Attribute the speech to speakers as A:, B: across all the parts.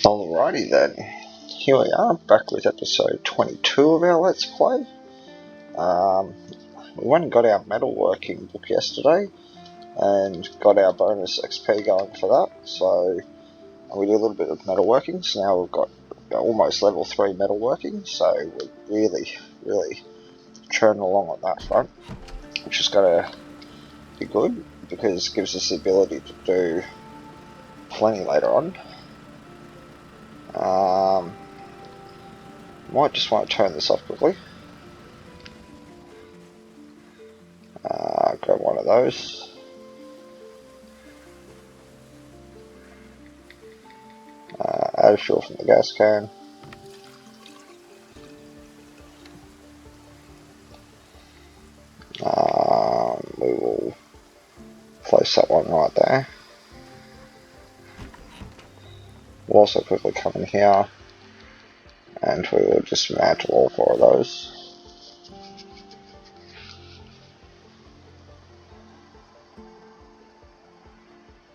A: Alrighty then, here we are, back with episode 22 of our Let's Play. We went and got our metalworking book yesterday, and got our bonus XP going for that, so we did a little bit of metalworking, so now we've got almost level 3 metalworking, so we're really churning along on that front, which is going to be good, because it gives us the ability to do plenty later on. Might just want to turn this off quickly. Grab one of those. Add fuel from the gas can. We will place that one right there. We'll also quickly come in here and we will dismantle all 4 of those.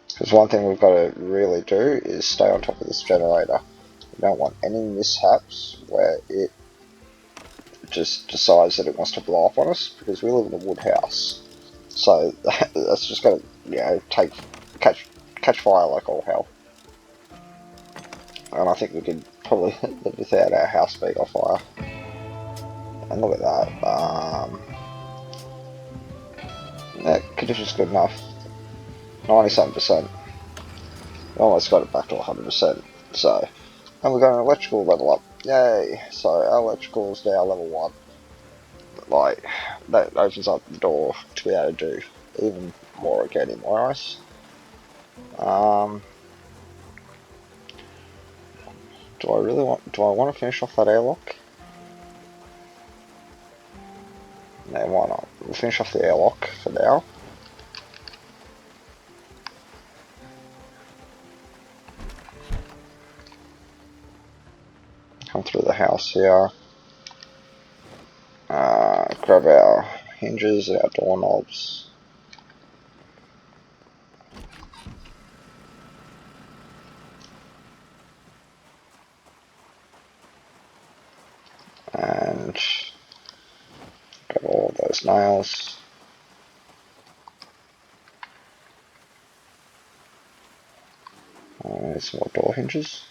A: Because one thing we've got to really do is stay on top of this generator. We don't want any mishaps where it just decides that it wants to blow up on us, because we live in a wood house. So that's just going to, catch fire like all hell. And I think we could probably live without our house being on fire. And look at that. That condition's good enough. 97%. Almost got it back to 100%. So, and we got an electrical level up. Yay! So our electrical is now level 1. Like, that opens up the door to be able to do even more again in my eyes. Do I want to finish off that airlock? No, why not? We'll finish off the airlock for now. Come through the house here. Grab our hinges, our doorknobs. And grab all of those nails. Some more door hinges.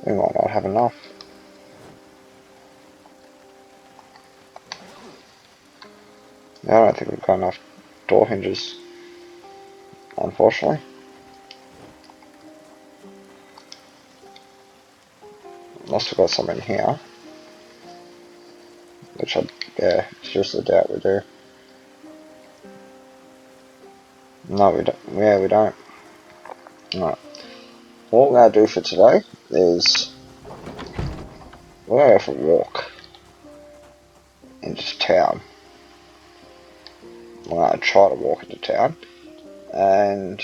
A: We might not have enough. I don't think we've got enough door hinges, unfortunately. Unless we've got some in here. Which seriously doubt we do. No, we don't. Yeah, we don't. Alright. What we're going to do for today is we're going to go for a walk into town. We're going to try to walk into town, and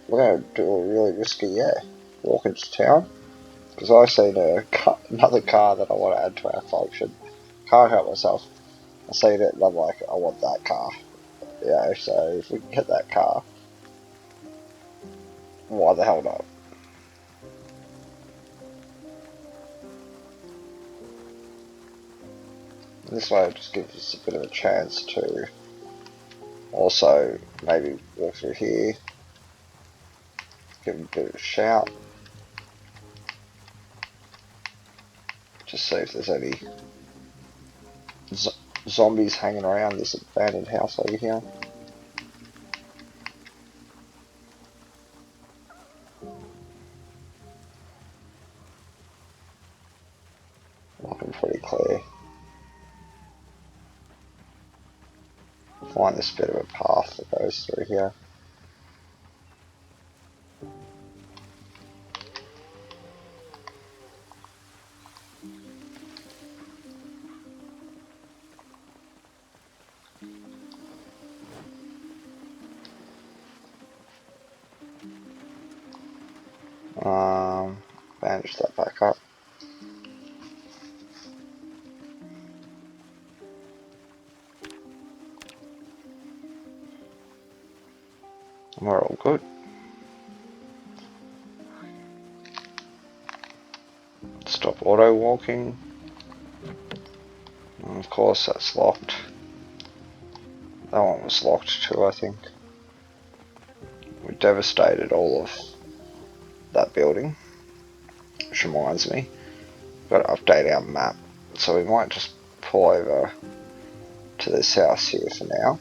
A: we're going to do a really risky, walk into town, because I seen another car that I want to add to our collection. Can't help myself. I seen it and I'm like, I want that car. So if we can get that car, why the hell not? This way it just gives us a bit of a chance to also maybe walk through here, give a bit of a shout, just see if there's any zombies hanging around this abandoned house over here. Looking pretty clear. Find this bit of a path that goes through here. Bandage that back up. And we're all good. Stop auto walking. And of course that's locked. That one was locked too, I think. We devastated all of that building. Which reminds me, we've got to update our map. So we might just pull over to this house here for now.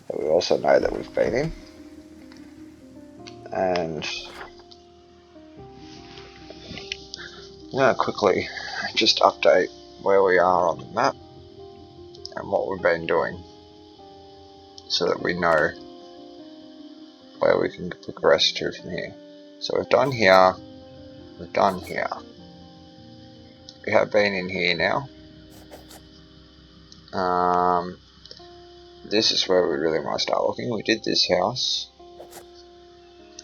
A: But we also know that we've been in. And I'm going to quickly just update where we are on the map and what we've been doing so that we know where we can progress to from here. So we've done here, we've done here. We have been in here now. This is where we really want to start looking. We did this house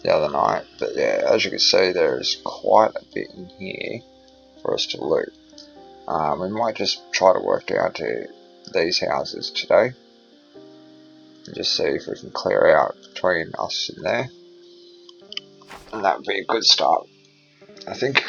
A: the other night, but yeah, as you can see, there's quite a bit in here for us to loot. We might just try to work down to these houses today and just see if we can clear out between us and there, and that would be a good start, I think.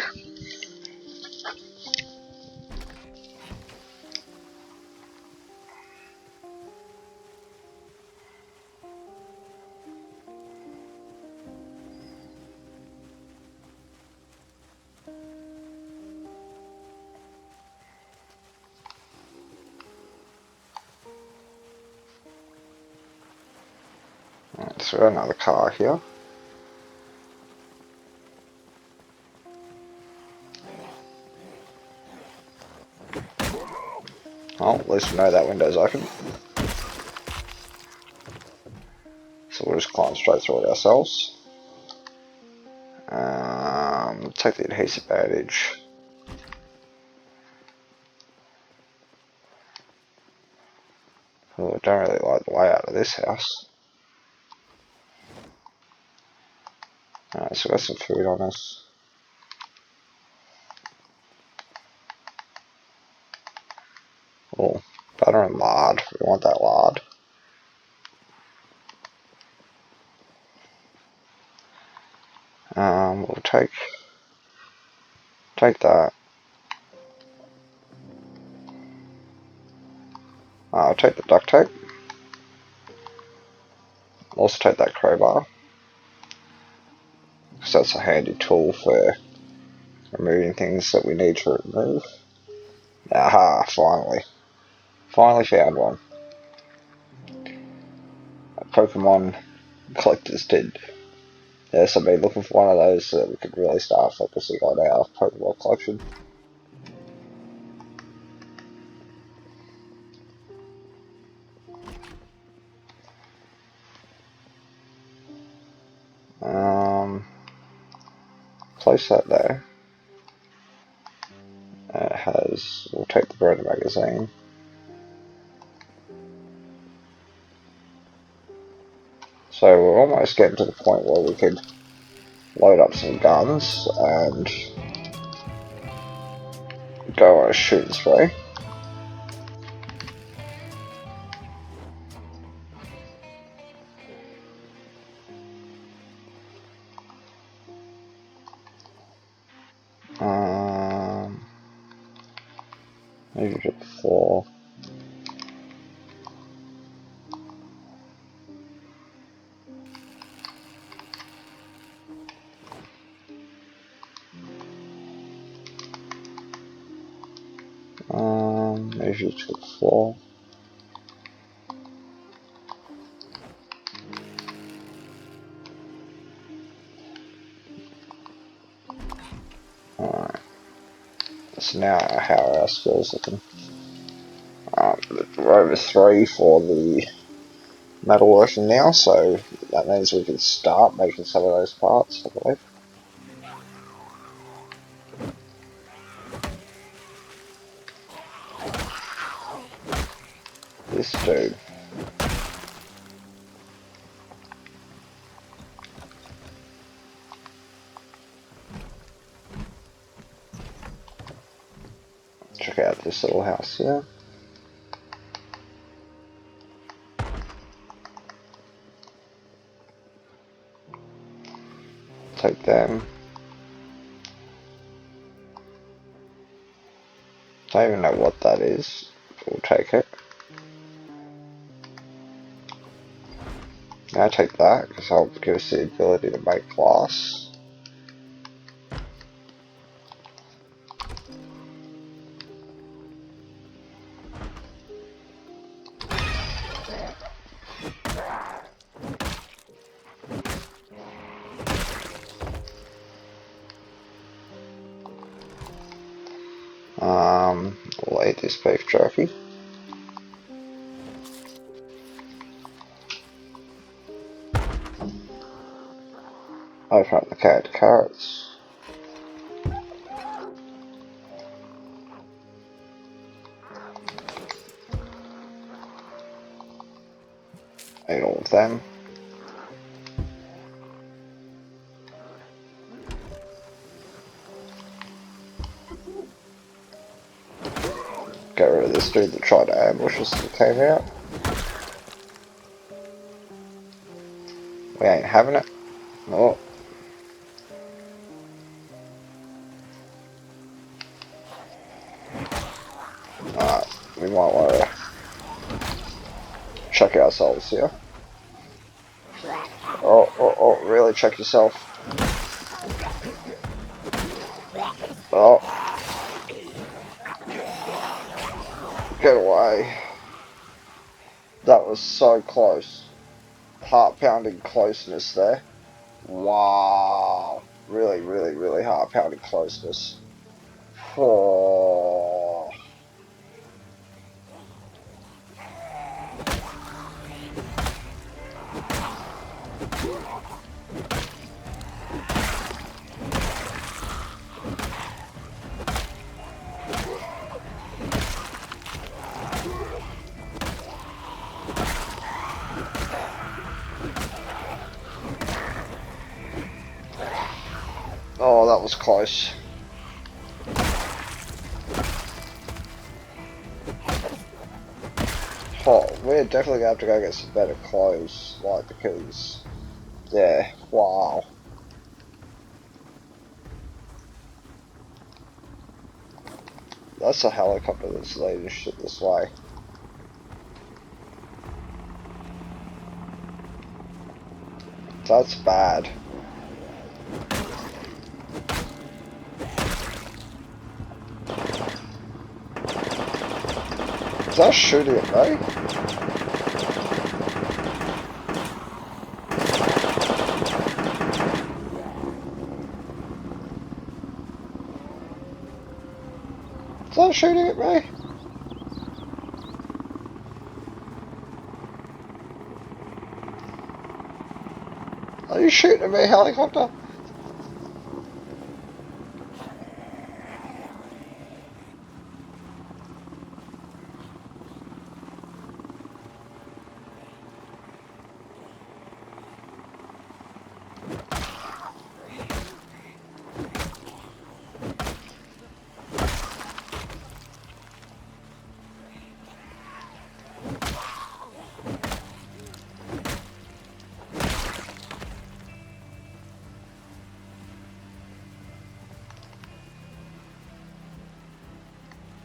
A: Right, so we've got another car here. Oh, at least we know that window's open. So we'll just climb straight through it ourselves. Take the adhesive bandage. Oh, I don't really like the layout of this house. Alright, so we've got some food on us. Oh, butter and lard. We want that lard. We'll take that. I'll take the duct tape. Also take that crowbar, because that's a handy tool for removing things that we need to remove. Aha, finally. Finally found one. A Pokemon collector's tin. Yes, I've been looking for one of those so that we could really start focusing on our Pokemon collection. Place that there. It has, we'll take the Brenda magazine. So we're almost getting to the point where we could load up some guns and go on a shooting spree. Maybe to the floor. Maybe to the floor. Alright. So now how are our skills looking? We're over 3 for the metalworking now, so that means we can start making some of those parts, I believe. This dude. Check out this little house here. take them. Don't even know what that is. We'll take it. Now take that, because I'll give us the ability to make glass. We'll eat this beef jerky. Open up the carrots. Eat all of them. Get rid of this dude that tried to ambush us and came out. We ain't having it. Oh. Alright, we might want to check ourselves here. Oh, really check yourself. Oh. Get away. That was so close. Heart-pounding closeness there. Wow. Really, really, really heart-pounding closeness. Oh. Oh, that was close. Oh, we're definitely gonna have to go get some better clothes, like, because, yeah, wow. That's a helicopter that's leading shit this way. That's bad. Is that shooting at me? Is that shooting at me? Are you shooting at me, helicopter?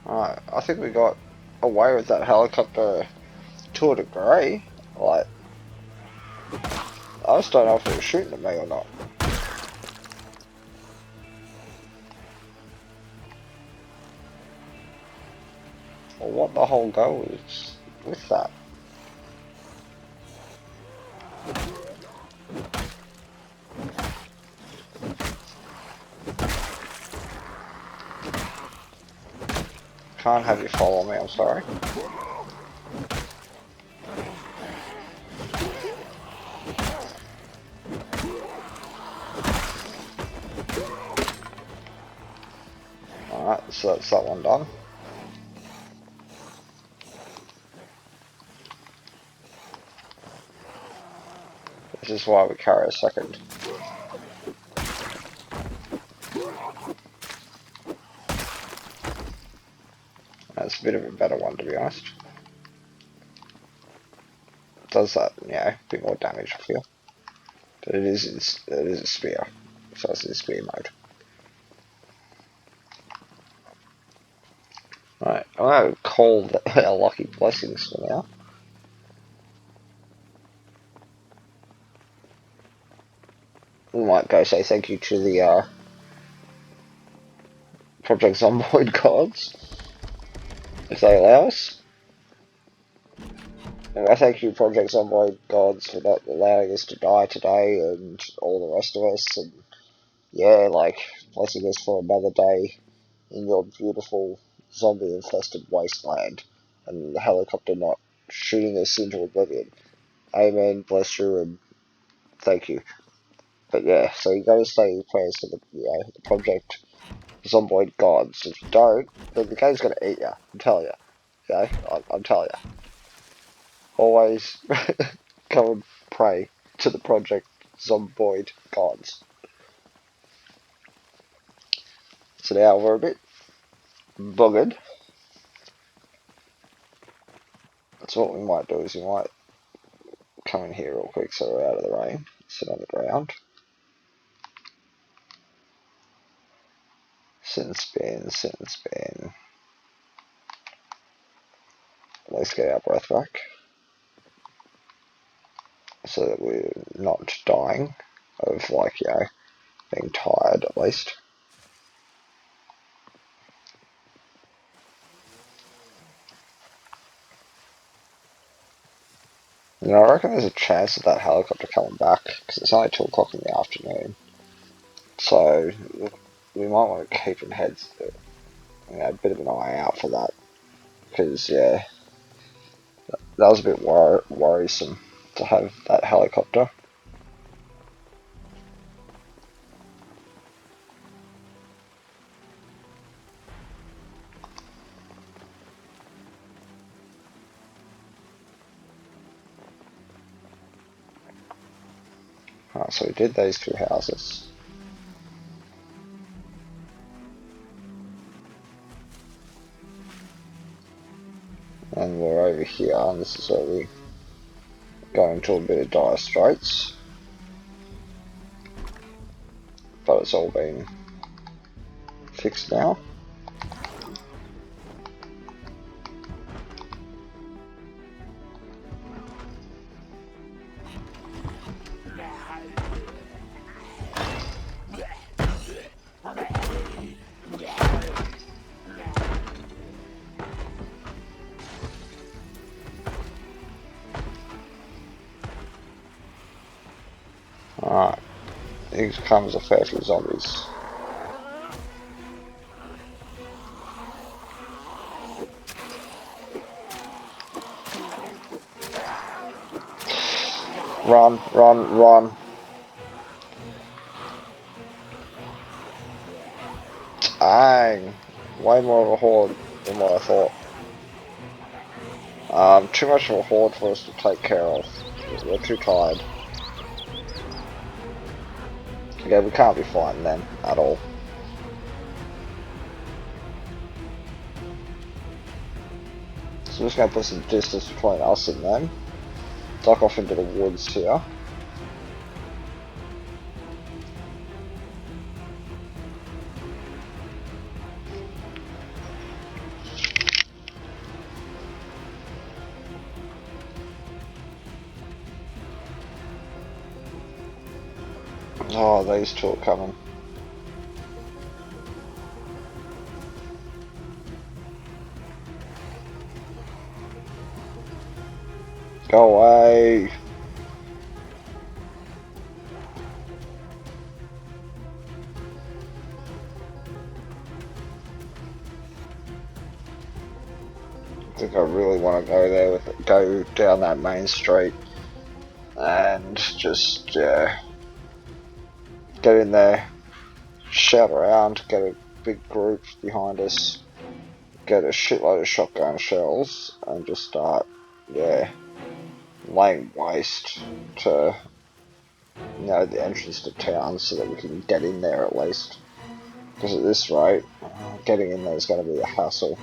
A: Alright, I think we got away with that helicopter to a degree. Like, I just don't know if it was shooting at me or not. Or what the whole goal is with that. Can't have you follow me, I'm sorry. Alright, so that's that one done. This is why we carry a second. That's a bit of a better one, to be honest. It does that, yeah, a bit more damage, I feel. But it is a spear. first in spear mode. Right, I'm going to call our lucky blessings for now. We might go say thank you to the Project Zomboid gods, if they allow us. And I thank you, Project Zomboid gods, for not allowing us to die today and all the rest of us. And yeah, like, blessing us for another day in your beautiful zombie-infested wasteland. And the helicopter not shooting us into oblivion. Amen, bless you, and thank you. But yeah, so you gotta say your prayers to the Project Zomboid gods. If you don't, then the game's gonna eat you. I'm telling you. Okay? I'm telling you. Always come and pray to the Project Zomboid gods. So now we're a bit buggered. So what we might do is we might come in here real quick so we're out of the rain. Sit on the ground. Sit and spin, sit and spin. Let's get our breath back. So that we're not dying of, like, being tired at least. I reckon there's a chance of that helicopter coming back, because it's only 2 o'clock in the afternoon. So, we might want to keep a bit of an eye out for that. Because, yeah, that was a bit worrisome to have that helicopter. Alright, so we did these 2 houses. And we're over here, and this is where we go into a bit of dire straits. But it's all been fixed now. Alright, here comes a fair few zombies. Run, run, run. Dang. Way more of a horde than what I thought. Too much of a horde for us to take care of. We're too tired. Okay, we can't be fighting them at all. So we're just going to put some distance between us and them. Duck off into the woods here. Oh, these 2 are coming. Go away! I think I really want to go there with it, go down that main street and just get in there, shout around, get a big group behind us, get a shitload of shotgun shells, and just start laying waste to the entrance to town so that we can get in there at least. Because at this rate, getting in there is going to be a hassle.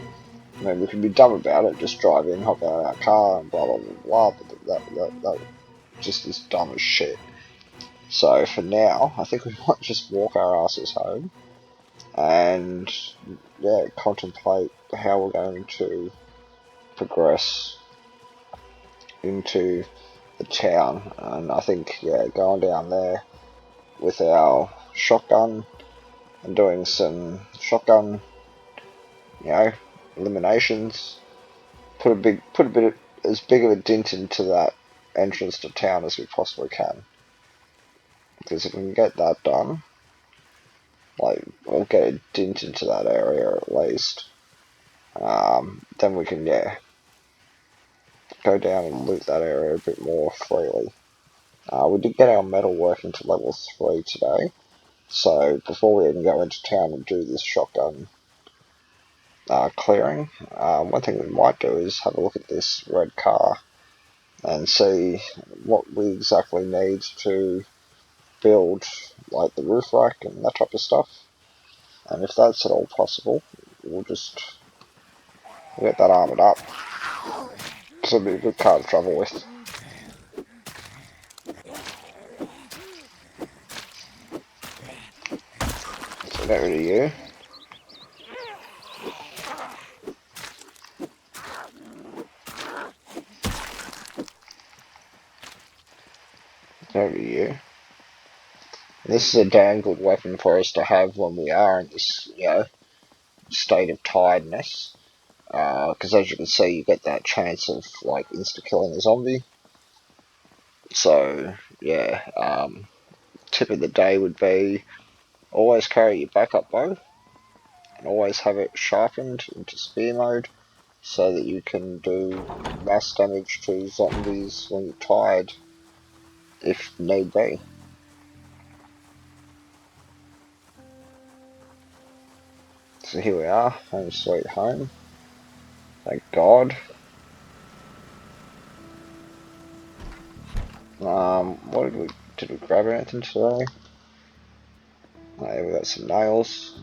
A: I mean, we can be dumb about it, just drive in, hop out of our car, and blah blah blah blah, but that just is dumb as shit. So for now, I think we might just walk our asses home and yeah, contemplate how we're going to progress into the town. And I think yeah, going down there with our shotgun and doing some shotgun, eliminations, put a bit of, as big of a dent into that entrance to town as we possibly can. Because if we can get that done, we'll get a dent into that area at least. Then we can, go down and loot that area a bit more freely. We did get our metal working to level 3 today, so before we even go into town and do this shotgun clearing, one thing we might do is have a look at this red car and see what we exactly need to build, like the roof rack and that type of stuff. And if that's at all possible, we'll get that armoured up, because it'll be a good car to travel with. So get rid of you. Get rid of you. This is a damn good weapon for us to have when we are in this, state of tiredness. Because as you can see, you get that chance of, insta-killing a zombie. So, yeah, tip of the day would be always carry your backup bow, and always have it sharpened into spear mode, so that you can do mass damage to zombies when you're tired, if need be. So here we are, home sweet home. Thank God. What did we grab anything today? We got some nails.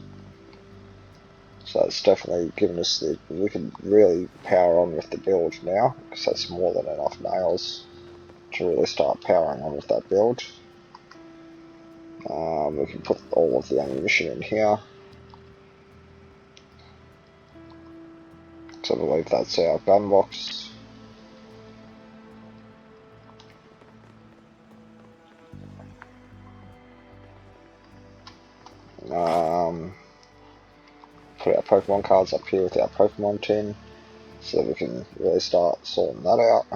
A: So it's definitely given us we can really power on with the build now, because that's more than enough nails to really start powering on with that build. We can put all of the ammunition in here. So I believe that's our gun box. Put our Pokemon cards up here with our Pokemon tin, so that we can really start sorting that out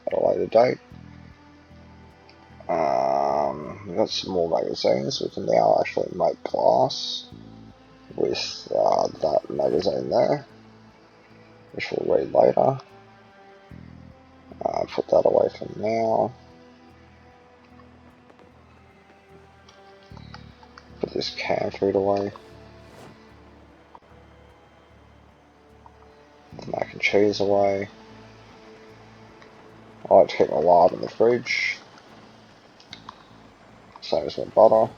A: at a later date. We've got some more magazines. We can now actually make glass with that magazine there, which we'll read later. Put that away for now. Put this canned food away. The mac and cheese away. I like to keep my lard in the fridge. Same as my butter.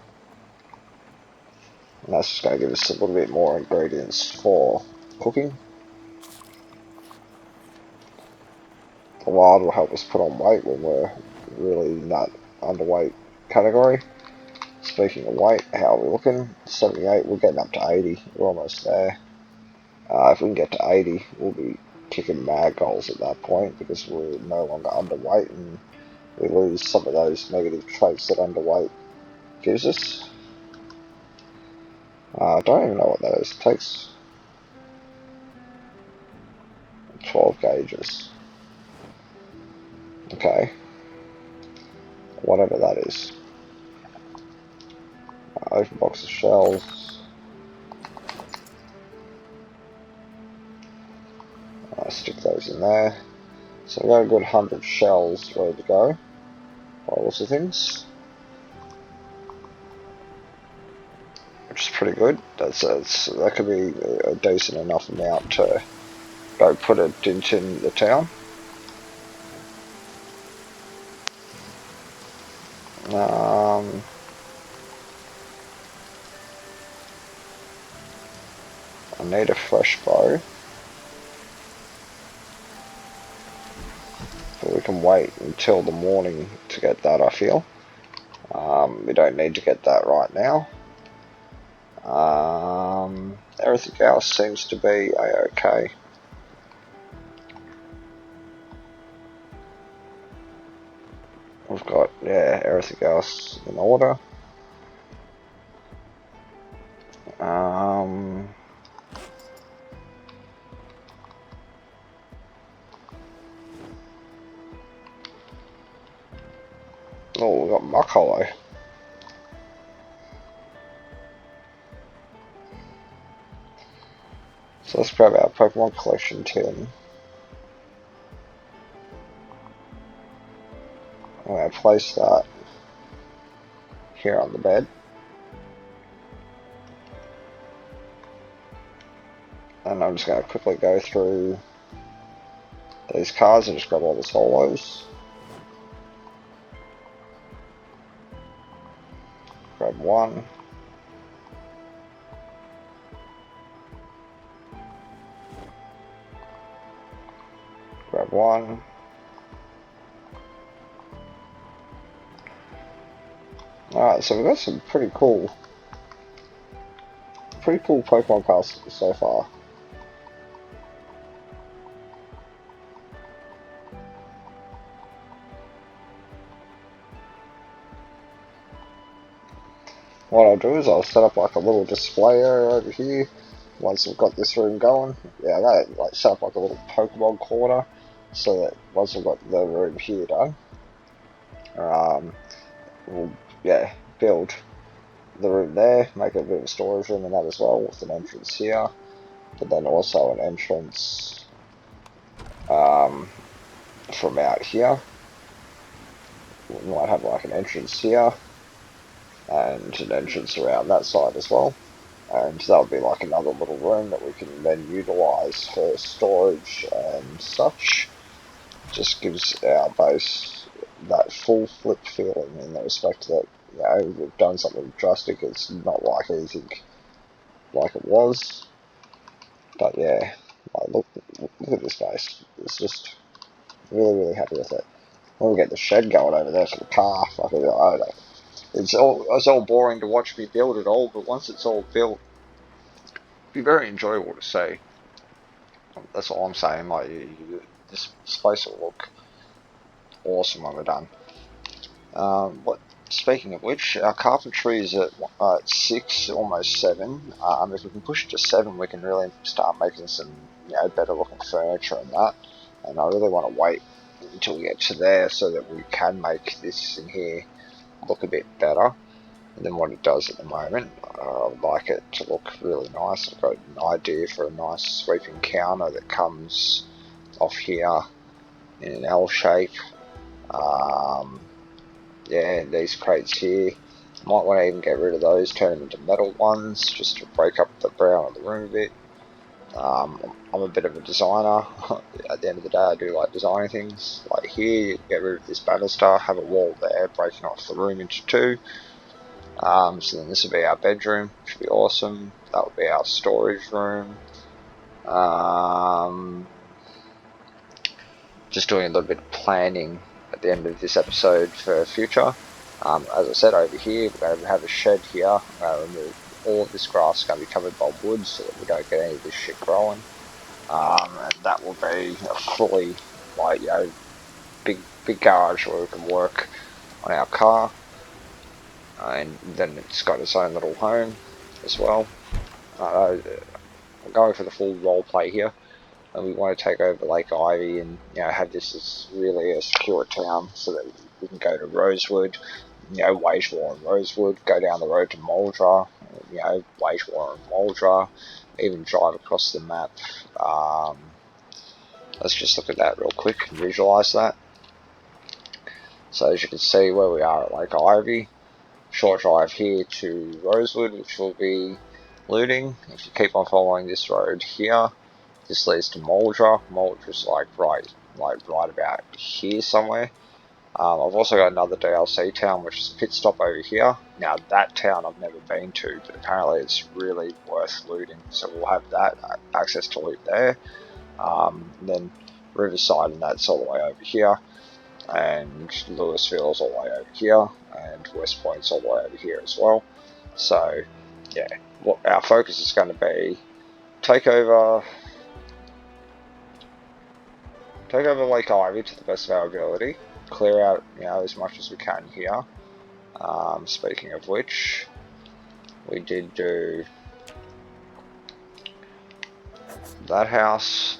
A: And that's just going to give us a little bit more ingredients for cooking. The lard will help us put on weight when we're really in that underweight category. Speaking of weight, how are we looking? 78, we're getting up to 80, we're almost there. If we can get to 80, we'll be kicking mad goals at that point, because we're no longer underweight and we lose some of those negative traits that underweight gives us. I don't even know what that is. It takes 12 gauges. Okay. Whatever that is. Open box of shells. Stick those in there. So we've got a good 100 shells ready to go. By lots of things. Which is pretty good. That could be a decent enough amount to go put a dent in the town. I need a fresh bow. But we can wait until the morning to get that, I feel. We don't need to get that right now. Everything else seems to be a-okay. We've got, yeah, everything else in order. Oh, we've got Muck Hollow. So let's grab our Pokemon collection tin. I'm going to place that here on the bed. And I'm just going to quickly go through these cards and just grab all the solos. Grab one. Grab one. Alright, so we've got some pretty cool Pokemon cards so far. What I'll do is I'll set up like a little display area over here once we've got this room going. Yeah, I'm going to like set up like a little Pokemon corner so that once we've got the room here done, we'll build the room there, make it a bit of a storage room and that as well, with an entrance here, but then also an entrance from out here. We might have like an entrance here and an entrance around that side as well, and that would be like another little room that we can then utilise for storage and such. Just gives our base that full flip feeling in the respect that, you know, we've done something drastic. It's not like anything like it was, but yeah, like look at this base. It's just really happy with it. When we get the shed going over there for the car, fucking, I don't know. It's all boring to watch me build it all, but once it's all built, it'd be very enjoyable to see. That's all I'm saying. Like, this space will look awesome when we're done. But speaking of which, our carpentry is at 6, almost 7. If we can push it to 7, we can really start making some, you know, better looking furniture and that. And I really want to wait until we get to there so that we can make this in here look a bit better than what it does at the moment. I would like it to look really nice. I've got an idea for a nice sweeping counter that comes off here in an L shape. Yeah, these crates here, might want to even get rid of those, turn them into metal ones, just to break up the brown of the room a bit. I'm a bit of a designer. At the end of the day, I do like designing things. Like here, you get rid of this banister, have a wall there, breaking off the room into 2. So then this would be our bedroom, which would be awesome. That would be our storage room. Just doing a little bit of planning at the end of this episode for future. As I said, over here, we're going to have a shed here. I'm going to remove all of this grass. It's going to be covered by wood so that we don't get any of this shit growing. And that will be a fully, like, you know, big garage where we can work on our car. And then it's got its own little home as well. I'm going for the full role play here. And we want to take over Lake Ivy and, you know, have this as really a secure town so that we can go to Rosewood, you know, wage war in Rosewood, go down the road to Muldra, you know, wage war in Muldra, even drive across the map. Let's just look at that real quick and visualise that. So as you can see where we are at Lake Ivy, short drive here to Rosewood, which will be looting. If you keep on following this road here, this leads to Muldra. Muldra's like right about here somewhere. I've also got another DLC town, which is a pit stop over here. Now that town I've never been to, but apparently it's really worth looting. So we'll have that access to loot there. Then Riverside, and that's all the way over here. and Louisville's all the way over here, and West Point's all the way over here as well. So, yeah, what our focus is going to be: take over Lake Ivy to the best of our ability, clear out as much as we can here. Speaking of which, we did do that house,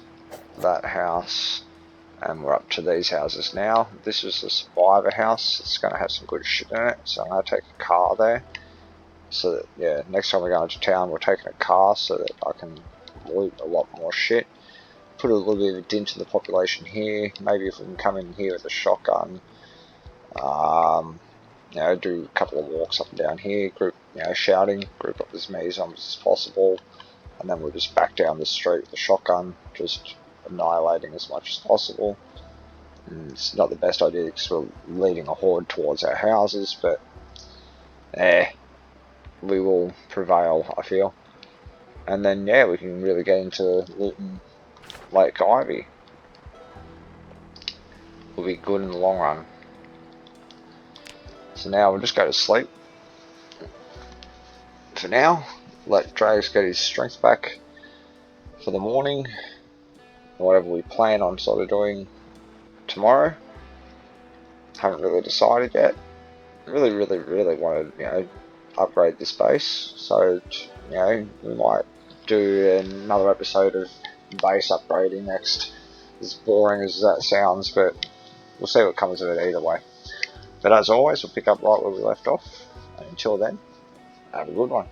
A: and we're up to these houses now. This is the survivor house. It's going to have some good shit in it, so I'm going to take a car there. So that, yeah, next time we go into town, we're taking a car so that I can loot a lot more shit. Put a little bit of a dent in the population here. Maybe if we can come in here with a shotgun, do a couple of walks up and down here, shouting, group up as many zombies as possible, and then we'll just back down the street with a shotgun, just annihilating as much as possible. And it's not the best idea because we're leading a horde towards our houses, but we will prevail, I feel. And then we can really get into looting Lake Ivy. Will be good in the long run. So now we'll just go to sleep for now. Let Drags get his strength back for the morning, whatever we plan on sort of doing tomorrow. Haven't really decided yet. Really want to upgrade this base, so we might do another episode of base upgrading next. As boring as that sounds, but we'll see what comes of it either way. But as always, we'll pick up right where we left off, and until then, have a good one.